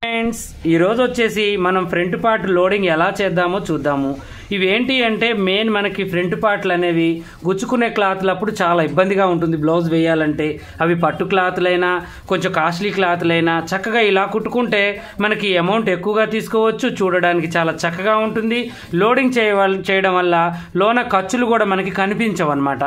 Friends ఈ రోజు వచ్చేసి మనం ఫ్రంట్ పార్ట్ లోడింగ్ ఎలా చేద్దామో చూద్దాము. ఇవేంటి అంటే మెయిన్ మనకి ఫ్రంట్ పార్ట్లు అనేవి గుచ్చుకునే క్లాత్లప్పుడు చాలా ఇబ్బందిగా ఉంటుంది. బ్లౌజ్ వేయాలంటే అవి పట్టు క్లాత్లైనా కొంచెం కాస్ట్లీ క్లాత్లైనా చక్కగా ఇలా కుట్టుకుంటే మనకి అమౌంట్ ఎక్కువగా తీసుకోవచ్చు, చూడడానికి చాలా చక్కగా ఉంటుంది. లోడింగ్ చేయడం వల్ల లోన ఖర్చులు కూడా మనకి కనిపించవు అనమాట.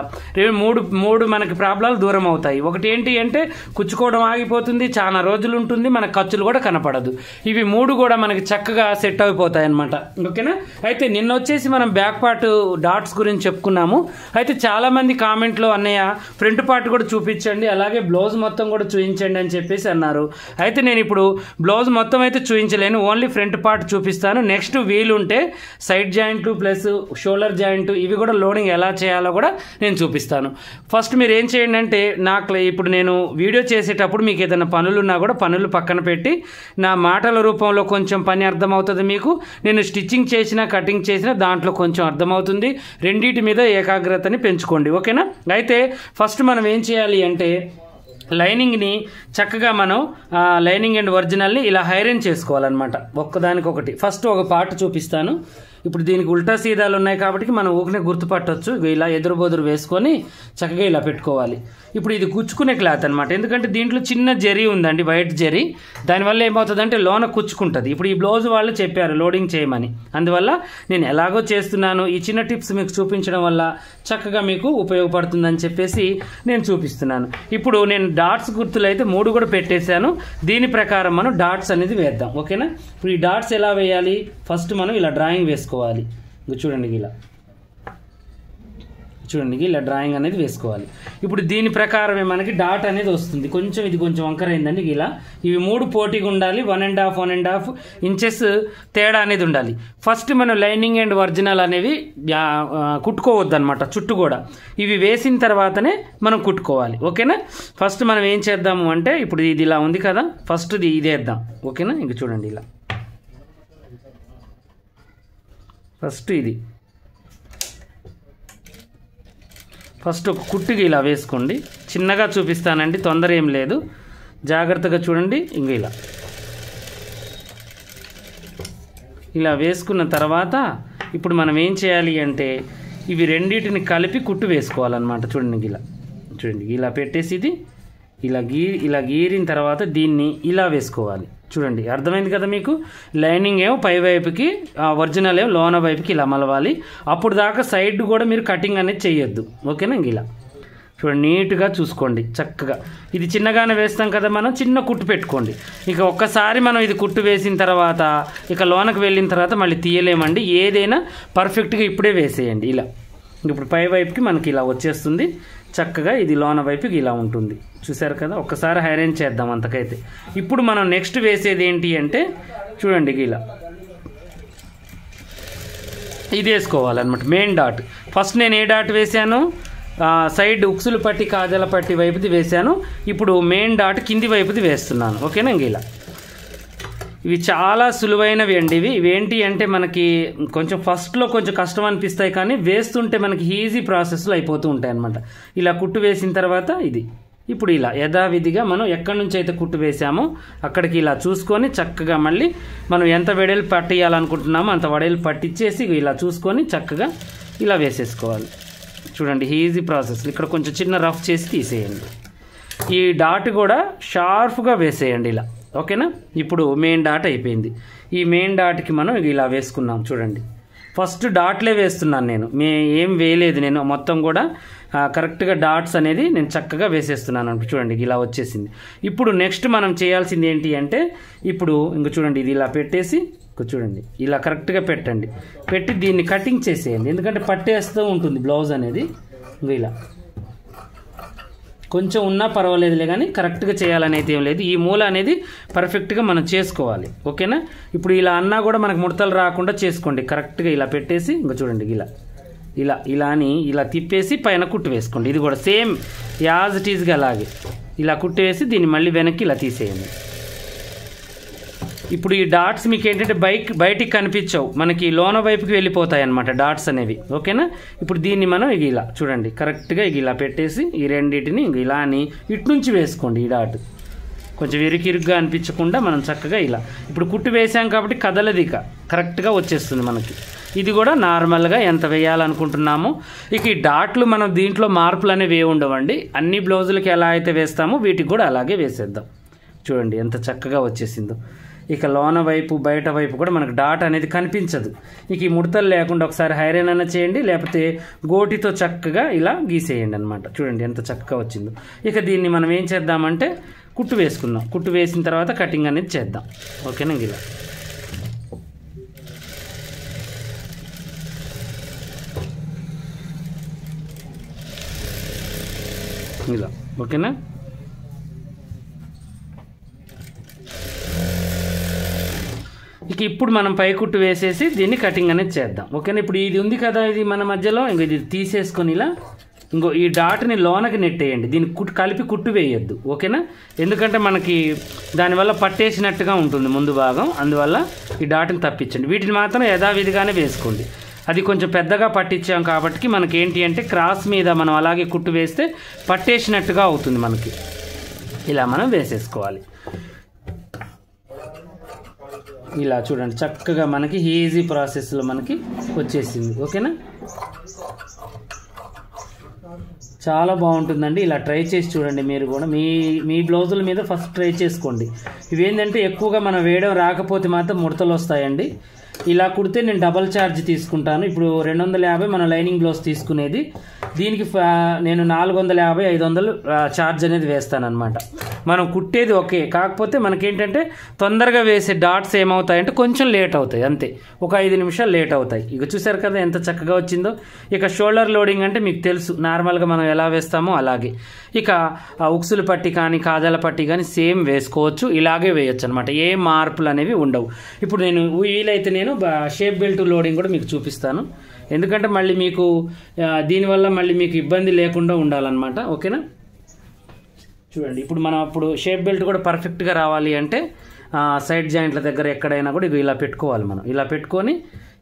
మూడు మనకి ప్రాబ్లాలు దూరం అవుతాయి. ఒకటి ఏంటి అంటే కుచ్చుకోవడం ఆగిపోతుంది, చాలా రోజులు ఉంటుంది, మన ఖర్చులు కూడా కనపడదు. ఇవి మూడు కూడా మనకి చక్కగా సెట్ అయిపోతాయి అనమాట. ఓకేనా? అయితే నిన్న వచ్చేసి మనం బ్యాక్ పార్ట్ డాట్స్ గురించి చెప్పుకున్నాము. అయితే చాలా మంది కామెంట్లో అన్నయ్య ఫ్రంట్ పార్ట్ కూడా చూపించండి, అలాగే బ్లౌజ్ మొత్తం కూడా చూపించండి అని చెప్పేసి అన్నారు. అయితే నేను ఇప్పుడు బ్లౌజ్ మొత్తం అయితే చూపించలేను, ఓన్లీ ఫ్రంట్ పార్ట్ చూపిస్తాను. నెక్స్ట్ వీలుంటే సైడ్ జాయింట్లు ప్లస్ షోల్డర్ జాయింట్ ఇవి కూడా లోడింగ్ ఎలా చేయాలో కూడా నేను చూపిస్తాను. ఫస్ట్ మీరు ఏం చేయండి అంటే నాకు ఇప్పుడు నేను వీడియో చేసేటప్పుడు మీకు ఏదైనా పనులున్నా కూడా పనులు పక్కన పెట్టి నా మాటల రూపంలో కొంచెం పని అర్థమవుతుంది మీకు. నేను స్టిచ్చింగ్ చేసినా కటింగ్ చేసినా దాంట్లో కొంచెం అర్థమవుతుంది. రెండింటి మీద ఏకాగ్రతని పెంచుకోండి. ఓకేనా? అయితే ఫస్ట్ మనం ఏం చేయాలి అంటే లైనింగ్ని చక్కగా మనం లైనింగ్ అండ్ ఒరిజినల్ని ఇలా ఐరన్ చేసుకోవాలన్నమాట. ఒక్కదానికొకటి. ఫస్ట్ ఒక పార్ట్ చూపిస్తాను. ఇప్పుడు దీనికి ఉల్టా సీదాలు ఉన్నాయి కాబట్టి మనం ఊకనే గుర్తుపట్టవచ్చు. ఇలా ఎదురు బొదురు వేసుకొని చక్కగా ఇలా పెట్టుకోవాలి. ఇప్పుడు ఇది కుచ్చుకునే క్లాత్ అనమాట. ఎందుకంటే దీంట్లో చిన్న జరీ ఉందండి, వైట్ జరీ. దానివల్ల ఏమవుతుందంటే లోన కుచ్చుకుంటుంది. ఇప్పుడు ఈ బ్లౌజ్ వాళ్ళు చెప్పారు లోడింగ్ చేయమని, అందువల్ల నేను ఎలాగో చేస్తున్నాను. ఈ చిన్న టిప్స్ మీకు చూపించడం వల్ల చక్కగా మీకు ఉపయోగపడుతుందని చెప్పేసి నేను చూపిస్తున్నాను. ఇప్పుడు నేను డాట్స్ గుర్తులు అయితే 3 కూడా పెట్టేశాను. దీని ప్రకారం మనం డాట్స్ అనేది వేద్దాం. ఓకేనా? ఇప్పుడు ఈ డాట్స్ ఎలా వేయాలి? ఫస్ట్ మనం ఇలా డ్రాయింగ్ వేసుకోవాలి. చూడండి ఇలా డ్రాయింగ్ అనేది వేసుకోవాలి. ఇప్పుడు దీని ప్రకారమే మనకి డాట్ అనేది వస్తుంది. కొంచెం ఇది కొంచెం వంకరైందండి. ఇలా ఇవి 3 పోటీగా ఉండాలి. 1.5 ఇంచెస్ తేడా అనేది ఉండాలి. ఫస్ట్ మనం లైనింగ్ అండ్ ఒరిజినల్ అనేవి కుట్టుకోవద్దు అనమాట. చుట్టూ కూడా ఇవి వేసిన తర్వాతనే మనం కుట్టుకోవాలి. ఓకేనా? ఫస్ట్ మనం ఏం చేద్దాము అంటే ఇప్పుడు ఇది ఇలా ఉంది కదా, ఫస్ట్ ఇది వేద్దాం. ఓకేనా? ఇంక చూడండి ఇలా ఫస్ట్ ఇది ఫస్ట్ ఒక కుట్టుకి ఇలా వేసుకోండి. చిన్నగా చూపిస్తానండి, తొందర ఏం లేదు, జాగ్రత్తగా చూడండి. ఇంక ఇలా వేసుకున్న తర్వాత ఇప్పుడు మనం ఏం చేయాలి అంటే ఇవి రెండింటిని కలిపి కుట్టు వేసుకోవాలన్నమాట. చూడండి ఇలా పెట్టేసి ఇది ఇలా గీరిన తర్వాత దీన్ని ఇలా వేసుకోవాలి. చూడండి, అర్థమైంది కదా మీకు? లైనింగ్ ఏమో పై వైపుకి, ఒరిజినల్ ఏమో లోన వైపుకి ఇలా మలవాలి. అప్పుడు దాకా సైడ్ కూడా మీరు కటింగ్ అనేది చేయొద్దు. ఓకేనా? ఇలా చూడండి, నీట్గా చూసుకోండి చక్కగా. ఇది చిన్నగానే వేస్తాం కదా, మనం చిన్న కుట్టు పెట్టుకోండి. ఇక ఒక్కసారి మనం ఇది కుట్టు వేసిన తర్వాత ఇక లోనకు వెళ్ళిన తర్వాత మళ్ళీ తీయలేమండి. ఏదైనా పర్ఫెక్ట్గా ఇప్పుడే వేసేయండి. ఇలా ఇప్పుడు పై వైపుకి మనకి ఇలా వచ్చేస్తుంది చక్కగా. ఇది లోన వైపుకి ఇలా ఉంటుంది. చూసారు కదా? ఒక్కసారి ఐరన్ చేద్దాం అంతకైతే. ఇప్పుడు మనం నెక్స్ట్ వేసేది ఏంటి అంటే చూడండి ఇలా ఇది వేసుకోవాలన్నమాట. మెయిన్ డాట్ ఫస్ట్ నేను ఏ డాట్ వేసాను? సైడ్ ఉక్సులు పట్టి కాజల పట్టి వైపుది వేసాను. ఇప్పుడు మెయిన్ డాట్ కింది వైపుది వేస్తున్నాను. ఓకేనా? ఇలా ఇవి చాలా సులువైనవి అండి. ఇవేంటి అంటే మనకి కొంచెం ఫస్ట్లో కొంచెం కష్టం అనిపిస్తాయి, కానీ వేస్తుంటే మనకి ఈజీ ప్రాసెస్లో అయిపోతూ ఉంటాయి అన్నమాట. ఇలా కుట్టు వేసిన తర్వాత ఇప్పుడు ఇలా యథావిధిగా మనం ఎక్కడి నుంచి అయితే కుట్టు వేసామో అక్కడికి ఇలా చూసుకొని చక్కగా మళ్ళీ మనం ఎంత వెడల్పు పట్టియాలనుకుంటున్నామో అంత వెడల్పు పట్టించేసి ఇలా చూసుకొని చక్కగా ఇలా వేసేసుకోవాలి. చూడండి, ఈజీ ప్రాసెస్. ఇక్కడ కొంచెం చిన్న రఫ్ చేసి తీసేయండి. ఈ డాట్ కూడా షార్ప్గా వేసేయండి ఇలా. ఓకేనా? ఇప్పుడు మెయిన్ డాట్ అయిపోయింది. ఈ మెయిన్ డాట్కి మనం ఇలా వేసుకున్నాం. చూడండి, ఫస్ట్ డాట్లే వేస్తున్నాను నేను, ఏం వేయలేదు నేను. మొత్తం కూడా కరెక్ట్గా డాట్స్ అనేది నేను చక్కగా వేసేస్తున్నాను. చూడండి ఇలా వచ్చేసింది. ఇప్పుడు నెక్స్ట్ మనం చేయాల్సింది ఏంటి అంటే ఇప్పుడు చూడండి ఇది ఇలా పెట్టేసి చూడండి ఇలా కరెక్ట్గా పెట్టండి. పెట్టి దీన్ని కటింగ్ చేసేయండి, ఎందుకంటే పట్టేస్తూ ఉంటుంది బ్లౌజ్ అనేది. ఇలా కొంచెం ఉన్నా పర్వాలేదులే, కానీ కరెక్ట్గా చేయాలనేది ఏం లేదు. ఈ మూల అనేది పర్ఫెక్ట్గా మనం చేసుకోవాలి. ఓకేనా? ఇప్పుడు ఇలా అన్నా కూడా మనకు ముడతలు రాకుండా చేసుకోండి. కరెక్ట్గా ఇలా పెట్టేసి చూడండి ఇలా అని ఇలా తిప్పేసి పైన కుట్టు వేసుకోండి. ఇది కూడా సేమ్ యాజ్ ఇట్ ఈజ్గా అలాగే ఇలా కుట్టు వేసి దీన్ని మళ్ళీ వెనక్కి ఇలా తీసేయండి. ఇప్పుడు ఈ డాట్స్ మీకు ఏంటంటే బయటికి కనిపించవు, మనకి లోన వైపుకి వెళ్ళిపోతాయి అన్నమాట డాట్స్ అనేవి. ఓకేనా? ఇప్పుడు దీన్ని మనం ఇలా చూడండి కరెక్ట్గా ఇలా పెట్టేసి ఈ రెండింటిని ఇలా అని ఇటు నుంచి వేసుకోండి. ఈ డాట్ కొంచెం ఇరుకిరుగ్గా అనిపించకుండా మనం చక్కగా ఇలా ఇప్పుడు కుట్టు వేసాం కాబట్టి కదలది ఇక కరెక్ట్గా వచ్చేస్తుంది మనకి. ఇది కూడా నార్మల్గా ఎంత వేయాలనుకుంటున్నామో. ఇక ఈ డాట్లు మనం దీంట్లో మార్పులు అనేవి ఉండవండి. అన్ని బ్లౌజులకి ఎలా అయితే వేస్తామో వీటికి కూడా అలాగే వేసేద్దాం. చూడండి ఎంత చక్కగా వచ్చేసిందో. ఇక లోన వైపు బయట వైపు కూడా మనకు డాట్ అనేది కనిపించదు. ఇక ఈ ముడతలు లేకుండా ఒకసారి ఐరన్ అన్న చేయండి, లేకపోతే గోటితో చక్కగా ఇలా గీసేయండి అనమాట. చూడండి ఎంత చక్కగా వచ్చిందో. ఇక దీన్ని మనం ఏం చేద్దామంటే కుట్టు వేసుకుందాం. కుట్టు వేసిన తర్వాత కటింగ్ అనేది చేద్దాం. ఓకేనా? ఇలా ఇలా ఓకేనా? ఇక ఇప్పుడు మనం పై కుట్టు వేసేసి దీన్ని కటింగ్ అనేది చేద్దాం. ఓకేనా? ఇప్పుడు ఇది ఉంది కదా, ఇది మన మధ్యలో ఇంకో ఇది తీసేసుకొని ఇలా ఇంకో ఈ డాట్ని లోనకి నెట్టేయండి. దీన్ని కలిపి కుట్టు వేయొద్దు. ఓకేనా? ఎందుకంటే మనకి దానివల్ల పట్టేసినట్టుగా ఉంటుంది ముందు భాగం, అందువల్ల ఈ డాట్ని తప్పించండి. వీటిని మాత్రం యథావిధిగానే వేసుకోండి. అది కొంచెం పెద్దగా పట్టించాం కాబట్టి మనకి ఏంటి అంటే క్రాస్ మీద మనం అలాగే కుట్టు వేస్తే పట్టేసినట్టుగా అవుతుంది మనకి. ఇలా మనం వేసేసుకోవాలి. ఇలా చూడండి చక్కగా మనకి ఈజీ ప్రాసెస్లో మనకి వచ్చేసింది. ఓకేనా? చాలా బాగుంటుందండి. ఇలా ట్రై చేసి చూడండి. మీరు కూడా మీ బ్లౌజుల మీద ఫస్ట్ ట్రై చేసుకోండి. ఇవేంటంటే ఎక్కువగా మనం వేయడం రాకపోతే మాత్రం ముడతలు వస్తాయండి. ఇలా కుడితే నేను డబల్ ఛార్జ్ తీసుకుంటాను. ఇప్పుడు 250 మన లైనింగ్ బ్లౌజ్ తీసుకునేది, దీనికి నేను 450 500 ఛార్జ్ అనేది వేస్తాను అనమాట. మనం కుట్టేది ఓకే, కాకపోతే మనకేంటంటే తొందరగా వేసే డాట్స్ ఏమవుతాయంటే కొంచెం లేట్ అవుతాయి, అంతే. ఒక 5 నిమిషాలు లేట్ అవుతాయి. ఇక చూసారు కదా ఎంత చక్కగా వచ్చిందో. ఇక షోల్డర్ లోడింగ్ అంటే మీకు తెలుసు, నార్మల్గా మనం ఎలా వేస్తామో అలాగే. ఇక ఉక్సులు పట్టి కానీ కాజాల పట్టి కానీ సేమ్ వేసుకోవచ్చు, ఇలాగే వేయొచ్చు అనమాట. ఏ మార్పులు అనేవి ఉండవు. ఇప్పుడు నేను వీలైతే నేను షేప్ బెల్ట్ లోడింగ్ కూడా మీకు చూపిస్తాను, ఎందుకంటే మళ్ళీ మీకు దీనివల్ల మళ్ళీ మీకు ఇబ్బంది లేకుండా ఉండాలన్నమాట. ఓకేనా? చూడండి ఇప్పుడు మనం అప్పుడు షేప్ బెల్ట్ కూడా పర్ఫెక్ట్గా రావాలి అంటే సైడ్ జాయింట్ల దగ్గర ఎక్కడైనా కూడా ఇది ఇలా పెట్టుకోవాలి. మనం ఇలా పెట్టుకొని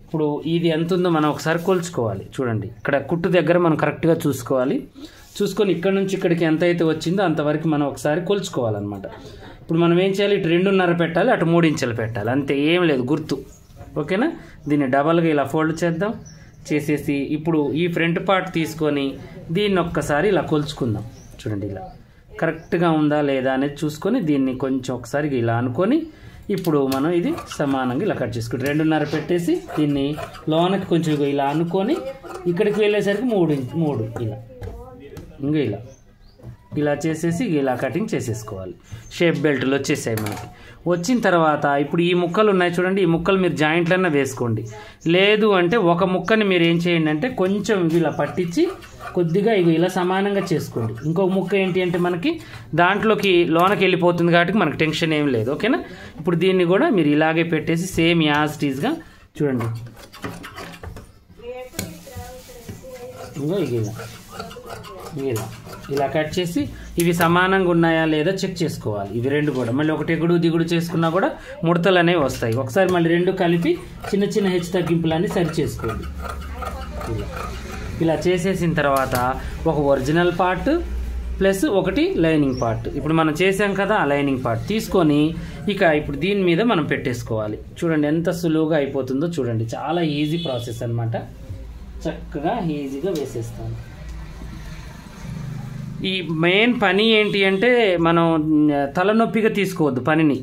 ఇప్పుడు ఇది ఎంత ఉందో మనం ఒకసారి కొలుచుకోవాలి. చూడండి ఇక్కడ కుట్టు దగ్గర మనం కరెక్ట్గా చూసుకోవాలి. చూసుకొని ఇక్కడ నుంచి ఇక్కడికి ఎంత అయితే వచ్చిందో అంతవరకు మనం ఒకసారి కొలుచుకోవాలన్నమాట. ఇప్పుడు మనం ఏం చేయాలి, ఇటు 2.5 పెట్టాలి, అటు 3 ఇంచులు పెట్టాలి, అంతే, ఏం లేదు గుర్తు. ఓకేనా? దీన్ని డబల్గా ఇలా ఫోల్డ్ చేద్దాం. చేసేసి ఇప్పుడు ఈ ఫ్రంట్ పార్ట్ తీసుకొని దీన్ని ఒక్కసారి ఇలా కొలుచుకుందాం. చూడండి ఇలా కరెక్ట్గా ఉందా లేదా అనేది చూసుకొని దీన్ని కొంచెం ఒకసారి ఇలా అనుకొని ఇప్పుడు మనం ఇది సమానంగా ఇలా కట్ చేసుకుంటాం. 2.5 పెట్టేసి దీన్ని లోనకి కొంచెం ఇలా అనుకొని ఇక్కడికి వెళ్ళేసరికి 3 ఇలా ఇంకా ఇలా చేసేసి ఇలా కటింగ్ చేసేసుకోవాలి. షేప్ బెల్ట్లు వచ్చేసాయి మనకి. వచ్చిన తర్వాత ఇప్పుడు ఈ ముక్కలు ఉన్నాయి చూడండి, ఈ ముక్కలు మీరు జాయింట్లన్నా వేసుకోండి. లేదు అంటే ఒక ముక్కని మీరు ఏం చేయండి అంటే కొంచెం ఇలా పట్టించి కొద్దిగా ఇలా సమానంగా చేసుకోండి. ఇంకొక ముక్క ఏంటి అంటే మనకి దాంట్లోకి లోనకి వెళ్ళిపోతుంది కాబట్టి మనకి టెన్షన్ ఏం లేదు. ఓకేనా? ఇప్పుడు దీన్ని కూడా మీరు ఇలాగే పెట్టేసి సేమ్ యాజ్ ఇట్ ఈజ్గా చూడండి ఇలా కట్ చేసి ఇవి సమానంగా ఉన్నాయా లేదా చెక్ చేసుకోవాలి. ఇవి రెండు కూడా మళ్ళీ ఒకటి ఎగుడు దిగుడు చేసుకున్నా కూడా ముడతలు అనేవి వస్తాయి. ఒకసారి మళ్ళీ రెండు కలిపి చిన్న చిన్న హెచ్చు తగ్గింపులన్నీ సరి చేసుకోండి. ఇలా చేసేసిన తర్వాత ఒక ఒరిజినల్ పార్ట్ ప్లస్ ఒకటి లైనింగ్ పార్ట్ ఇప్పుడు మనం చేసాం కదా, ఆ లైనింగ్ పార్ట్ తీసుకొని ఇక ఇప్పుడు దీని మీద మనం పెట్టేసుకోవాలి. చూడండి ఎంత సులువుగా అయిపోతుందో చూడండి. చాలా ఈజీ ప్రాసెస్ అన్నమాట. చక్కగా ఈజీగా వేసేస్తాను. ఈ మెయిన్ పని ఏంటి అంటే మనం తలనొప్పిగా తీసుకోవద్దు పనిని,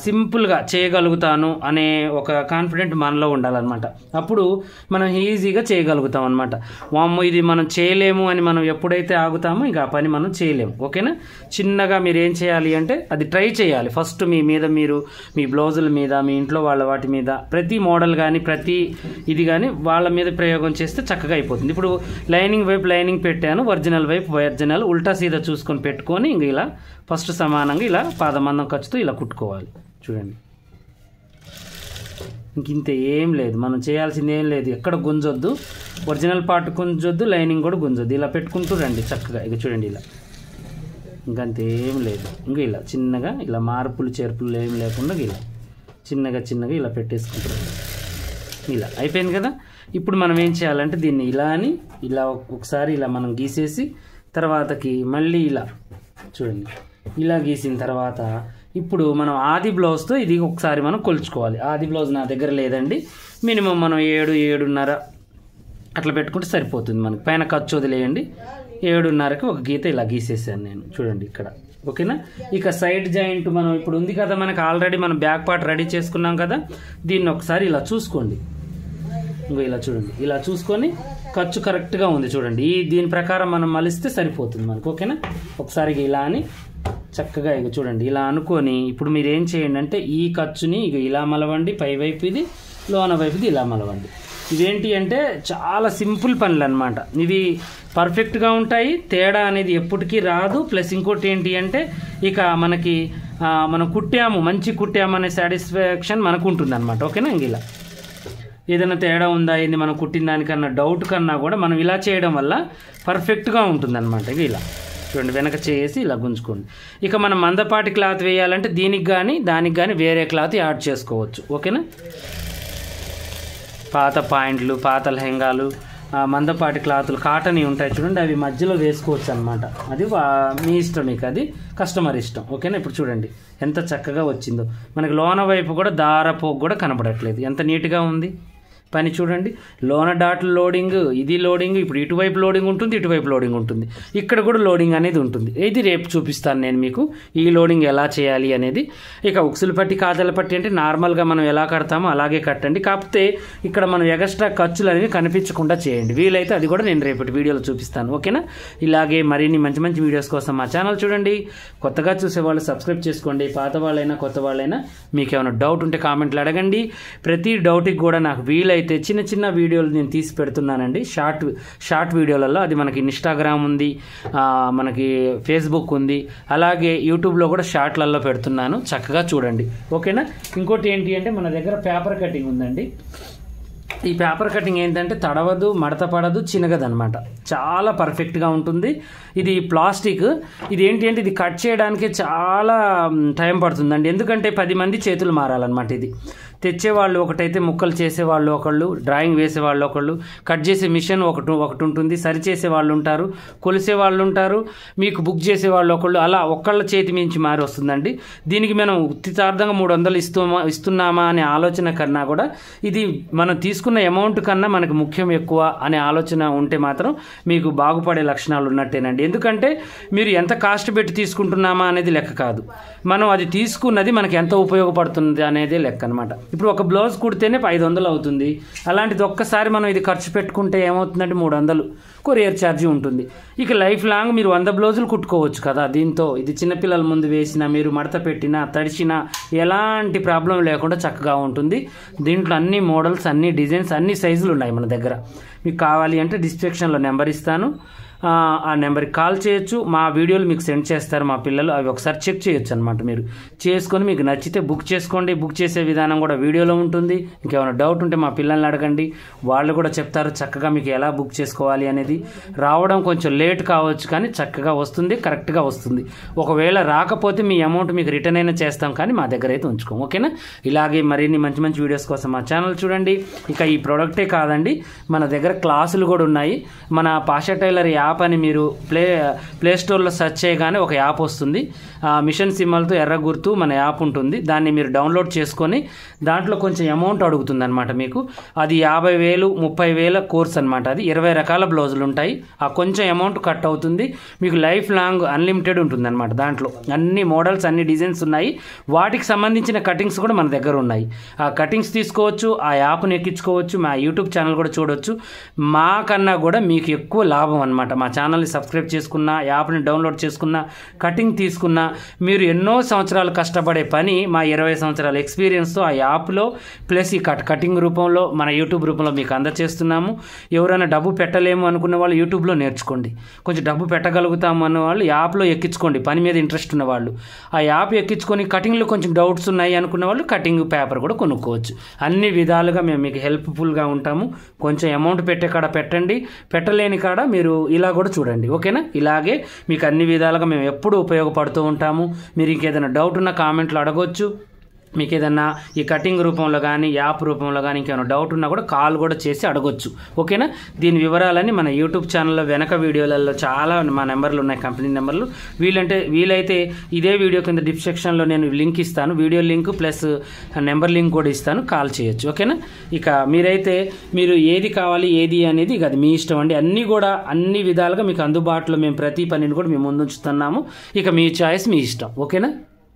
సింపుల్గా చేయగలుగుతాను అనే ఒక కాన్ఫిడెంట్ మనలో ఉండాలన్నమాట. అప్పుడు మనం ఈజీగా చేయగలుగుతాం అనమాట. వామ్మో ఇది మనం చేయలేము అని మనం ఎప్పుడైతే ఆగుతామో ఇక ఆ పని మనం చేయలేము. ఓకేనా? చిన్నగా మీరు ఏం చేయాలి అంటే అది ట్రై చేయాలి ఫస్ట్. మీ మీద మీరు మీ బ్లౌజుల మీద మీ ఇంట్లో వాళ్ళ వాటి మీద ప్రతి మోడల్ కానీ ప్రతి ఇది కానీ వాళ్ళ మీద ప్రయోగం చేస్తే చక్కగా అయిపోతుంది. ఇప్పుడు లైనింగ్ వైపు లైనింగ్ పెట్టాను, ఒరిజినల్ వైపు ఒరిజినల్, ఉల్టా సీదా చూసుకొని పెట్టుకొని ఇంక ఇలా ఫస్ట్ సమానంగా ఇలా పాదమందం ఖర్చుతో ఇలా కుట్టుకోవాలి. చూడండి ఇంత ఏం లేదు, మనం చేయాల్సింది ఏం లేదు. ఎక్కడ గుంజొద్దు, ఒరిజినల్ పార్ట్ గుంజొద్దు, లైనింగ్ కూడా గుంజొద్దు. ఇలా పెట్టుకుంటూ రండి చక్కగా. ఇక చూడండి ఇలా ఇంకంతేం లేదు. ఇంకా ఇలా చిన్నగా ఇలా మార్పులు చేర్పులు ఏం లేకుండా ఇలా చిన్నగా చిన్నగా ఇలా పెట్టేసుకుంటాం. ఇలా అయిపోయింది కదా. ఇప్పుడు మనం ఏం చేయాలంటే దీన్ని ఇలా అని ఇలా ఒకసారి ఇలా మనం గీసేసి తర్వాతకి మళ్ళీ ఇలా చూడండి ఇలా గీసిన తర్వాత ఇప్పుడు మనం ఆది బ్లౌజ్తో ఇది ఒకసారి మనం కొలుచుకోవాలి. ఆది బ్లౌజ్ నా దగ్గర లేదండి, మినిమం మనం 7-7.5 అట్లా పెట్టుకుంటే సరిపోతుంది మనకి. పైన ఖర్చు వదిలేయండి. 7.5కి ఒక గీత ఇలా గీసేసాను నేను, చూడండి ఇక్కడ. ఓకేనా. ఇక సైడ్ జాయింట్ మనం ఇప్పుడు ఉంది కదా మనకి ఆల్రెడీ మనం బ్యాక్ పార్ట్ రెడీ చేసుకున్నాం కదా, దీన్ని ఒకసారి ఇలా చూసుకోండి. ఇంకో ఇలా చూడండి, ఇలా చూసుకొని ఖర్చు కరెక్ట్గా ఉంది చూడండి. దీని ప్రకారం మనం మలిస్తే సరిపోతుంది మనకు. ఓకేనా. ఒకసారి ఇలా అని చక్కగా ఇక చూడండి ఇలా అనుకొని ఇప్పుడు మీరు ఏం చేయండి అంటే ఈ ఖర్చుని ఇక ఇలా మలవండి, పై వైపు ఇది, లోన వైపుది ఇలా మలవండి. ఇవేంటి అంటే చాలా సింపుల్ పనులు అనమాట. ఇవి పర్ఫెక్ట్గా ఉంటాయి, తేడా అనేది ఎప్పటికీ రాదు. ప్లస్ ఇంకోటి ఏంటి అంటే ఇక మనకి మనం కుట్టాము, మంచి కుట్టాము అనే సాటిస్ఫాక్షన్ మనకు ఉంటుంది అనమాట. ఓకేనా. ఇంక ఇలా ఏదైనా తేడా ఉందా ఏంది మనం కుట్టిన దానికన్నా డౌట్ కన్నా కూడా మనం ఇలా చేయడం వల్ల పర్ఫెక్ట్గా ఉంటుంది అనమాట. ఇక ఇలా చూడండి, వెనక చేసి ఇలా గుంజుకోండి. ఇక మనం మందపాటి క్లాత్ వేయాలంటే దీనికి కానీ దానికి కానీ వేరే క్లాత్ యాడ్ చేసుకోవచ్చు. ఓకేనా. పాత పాయింట్లు, పాత లెహంగాలు, మందపాటి క్లాతులు కాటన్ ఉంటాయి చూడండి, అవి మధ్యలో వేసుకోవచ్చు అనమాట. అది మీ ఇష్టం, మీకు అది కస్టమర్ ఇష్టం. ఓకేనా. ఇప్పుడు చూడండి ఎంత చక్కగా వచ్చిందో మనకి. లోన వైపు కూడా దారపోగు కూడా కనపడట్లేదు, ఎంత నీట్గా ఉంది పని చూడండి. లోన డాట్లు లోడింగ్, ఇది లోడింగ్, ఇప్పుడు ఇటువైపు లోడింగ్ ఉంటుంది, ఇటువైపు లోడింగ్ ఉంటుంది, ఇక్కడ కూడా లోడింగ్ అనేది ఉంటుంది. ఇది రేపు చూపిస్తాను నేను మీకు ఈ లోడింగ్ ఎలా చేయాలి అనేది. ఇక ఉక్సులు పట్టి కాజల పట్టి అంటే నార్మల్గా మనం ఎలా కడతామో అలాగే కట్టండి, కాకపోతే ఇక్కడ మనం ఎక్స్ట్రా ఖర్చులు అనేవి కనిపించకుండా చేయండి. వీలైతే అది కూడా నేను రేపటి వీడియోలో చూపిస్తాను. ఓకేనా. ఇలాగే మరిన్ని మంచి మంచి వీడియోస్ కోసం మా ఛానల్ చూడండి. కొత్తగా చూసేవాళ్ళు సబ్స్క్రైబ్ చేసుకోండి. పాత వాళ్ళైనా కొత్త వాళ్ళైనా మీకు ఏమైనా డౌట్ ఉంటే కామెంట్లు అడగండి. ప్రతి డౌట్కి కూడా నాకు వీలైతే చిన్న చిన్న వీడియోలు నేను తీసి పెడుతున్నానండి, షార్ట్ వీడియోలలో. అది మనకి ఇన్స్టాగ్రామ్ ఉంది, మనకి ఫేస్బుక్ ఉంది, అలాగే యూట్యూబ్లో కూడా షార్ట్లలో పెడుతున్నాను, చక్కగా చూడండి. ఓకేనా. ఇంకోటి ఏంటి అంటే మన దగ్గర పేపర్ కటింగ్ ఉందండి. ఈ పేపర్ కటింగ్ ఏంటంటే తడవదు, మడత పడదు, చినగదు అనమాట. చాలా పర్ఫెక్ట్గా ఉంటుంది. ఇది ప్లాస్టిక్. ఇది ఏంటి అంటే ఇది కట్ చేయడానికి చాలా టైం పడుతుందండి, ఎందుకంటే 10 మంది చేతులు మారాలన్నమాట. ఇది తెచ్చేవాళ్ళు ఒకటైతే, ముక్కలు చేసేవాళ్ళు ఒకళ్ళు, డ్రాయింగ్ వేసేవాళ్ళు ఒకళ్ళు, కట్ చేసే మిషన్ ఒకటి ఉంటుంది, సరి చేసే వాళ్ళు ఉంటారు, కొలిసే వాళ్ళు ఉంటారు, మీకు బుక్ చేసే వాళ్ళు ఒకళ్ళు, అలా ఒక్కళ్ళ చేతి మించి మారి వస్తుందండి. దీనికి మనం ఉచితార్థంగా 300 ఇస్తున్నామా అనే ఆలోచన కన్నా కూడా ఇది మనం తీసుకున్న అమౌంట్ కన్నా మనకు ముఖ్యం ఎక్కువ అనే ఆలోచన ఉంటే మాత్రం మీకు బాగుపడే లక్షణాలు ఉన్నట్టేనండి. ఎందుకంటే మీరు ఎంత కాస్ట్ పెట్టి తీసుకుంటున్నామా అనేది లెక్క కాదు, మనం అది తీసుకున్నది మనకి ఎంత ఉపయోగపడుతుంది అనేది లెక్క అనమాట. ఇప్పుడు ఒక బ్లౌజ్ కుడితేనే 500 అవుతుంది, అలాంటిది ఒక్కసారి మనం ఇది ఖర్చు పెట్టుకుంటే ఏమవుతుందంటే 300 కొరియర్ ఛార్జీ ఉంటుంది. ఇక లైఫ్ లాంగ్ మీరు 100 బ్లౌజులు కుట్టుకోవచ్చు కదా దీంతో. ఇది చిన్నపిల్లల ముందు వేసినా, మీరు మడత పెట్టినా, తడిచినా ఎలాంటి ప్రాబ్లం లేకుండా చక్కగా ఉంటుంది. దీంట్లో అన్ని మోడల్స్, అన్ని డిజైన్స్, అన్ని సైజులు ఉన్నాయి మన దగ్గర. మీకు కావాలి అంటే డిస్క్రిప్షన్లో నెంబర్ ఇస్తాను, ఆ నెంబర్కి కాల్ చేయొచ్చు. మా వీడియోలు మీకు సెండ్ చేస్తారు మా పిల్లలు, అవి ఒకసారి చెక్ చేయొచ్చు అనమాట. మీరు చేసుకొని మీకు నచ్చితే బుక్ చేసుకోండి. బుక్ చేసే విధానం కూడా వీడియోలో ఉంటుంది. ఇంకేమైనా డౌట్ ఉంటే మా పిల్లల్ని అడగండి, వాళ్ళు కూడా చెప్తారు చక్కగా మీకు ఎలా బుక్ చేసుకోవాలి అనేది. రావడం కొంచెం లేట్ కావచ్చు కానీ చక్కగా వస్తుంది, కరెక్ట్గా వస్తుంది. ఒకవేళ రాకపోతే మీ అమౌంట్ మీకు రిటర్న్ అయినా చేస్తాం, కానీ మా దగ్గర అయితే ఉంచుకోం. ఓకేనా. ఇలాగే మరిన్ని మంచి మంచి వీడియోస్ కోసం మా ఛానల్ చూడండి. ఇక ఈ ప్రోడక్టే కాదండి, మన దగ్గర క్లాసులు కూడా ఉన్నాయి. మన పాషా టైలర్ యాప్ అని మీరు ప్లే స్టోర్లో సెర్చ్ చేయగానే ఒక యాప్ వస్తుంది, మిషన్ సింబల్తో ఎర్ర గుర్తు మన యాప్ ఉంటుంది. దాన్ని మీరు డౌన్లోడ్ చేసుకొని దాంట్లో కొంచెం అమౌంట్ అడుగుతుంది అనమాట మీకు. అది 50,000 30,000 కోర్స్ అనమాట. అది 20 రకాల బ్లౌజులు ఉంటాయి. ఆ కొంచెం అమౌంట్ కట్ అవుతుంది, మీకు లైఫ్ లాంగ్ అన్లిమిటెడ్ ఉంటుంది అనమాట. దాంట్లో అన్ని మోడల్స్, అన్ని డిజైన్స్ ఉన్నాయి. వాటికి సంబంధించిన కటింగ్స్ కూడా మన దగ్గర ఉన్నాయి. ఆ కటింగ్స్ తీసుకోవచ్చు, ఆ యాప్ని ఎక్కించుకోవచ్చు, మా యూట్యూబ్ ఛానల్ కూడా చూడవచ్చు. మా కన్నా కూడా మీకు ఎక్కువ లాభం అనమాట. మా ఛానల్ని సబ్స్క్రైబ్ చేసుకున్నా, యాప్ని డౌన్లోడ్ చేసుకున్నా, కటింగ్ తీసుకున్నా, మీరు ఎన్నో సంవత్సరాలు కష్టపడే పని మా 20 సంవత్సరాల ఎక్స్పీరియన్స్తో ఆ యాప్లో ప్లస్ ఈ కటింగ్ రూపంలో మన యూట్యూబ్ రూపంలో మీకు అందజేస్తున్నాము. ఎవరైనా డబ్బు పెట్టలేము అనుకున్న వాళ్ళు యూట్యూబ్లో నేర్చుకోండి, కొంచెం డబ్బు పెట్టగలుగుతాము అన్న వాళ్ళు యాప్లో ఎక్కించుకోండి. పని మీద ఇంట్రెస్ట్ ఉన్న వాళ్ళు ఆ యాప్ ఎక్కించుకొని, కటింగ్లో కొంచెం డౌట్స్ ఉన్నాయి అనుకున్న వాళ్ళు కటింగ్ పేపర్ కూడా కొనుక్కోవచ్చు. అన్ని విధాలుగా మేము మీకు హెల్ప్ఫుల్గా ఉంటాము. కొంచెం అమౌంట్ పెట్టే కాడ పెట్టండి, పెట్టలేని కాడ మీరు ఇలా కూడా చూడండి. ఓకేనా. ఇలాగే మీకు అన్ని విధాలుగా మేము ఎప్పుడూ ఉపయోగపడుతూ ఉంటాము. మీరు ఇంకేదైనా డౌట్ ఉన్న కామెంట్లు అడగొచ్చు. మీకు ఏదన్నా ఈ కటింగ్ రూపంలో కానీ యాప్ రూపంలో కానీ ఇంకేమైనా డౌట్ ఉన్నా కూడా కాల్ కూడా చేసి అడగొచ్చు. ఓకేనా? దీని వివరాలని మన యూట్యూబ్ ఛానల్లో వెనక వీడియోలలో చాలా మా నెంబర్లు ఉన్నాయి, కంపెనీ నెంబర్లు. వీలైతే ఇదే వీడియో కింద డిస్క్రిప్షన్లో నేను లింక్ ఇస్తాను, video link plus number link కూడా ఇస్తాను, కాల్ చేయొచ్చు. ఓకేనా? ఇక మీరు ఏది కావాలి ఏది అనేది ఇక అది మీ ఇష్టం అండి. అన్ని విధాలుగా మీకు అందుబాటులో మేము ప్రతి పనిని కూడా మేము ముందుంచుతున్నాము. ఇక మీ చాయిస్ మీ ఇష్టం. ఓకేనా?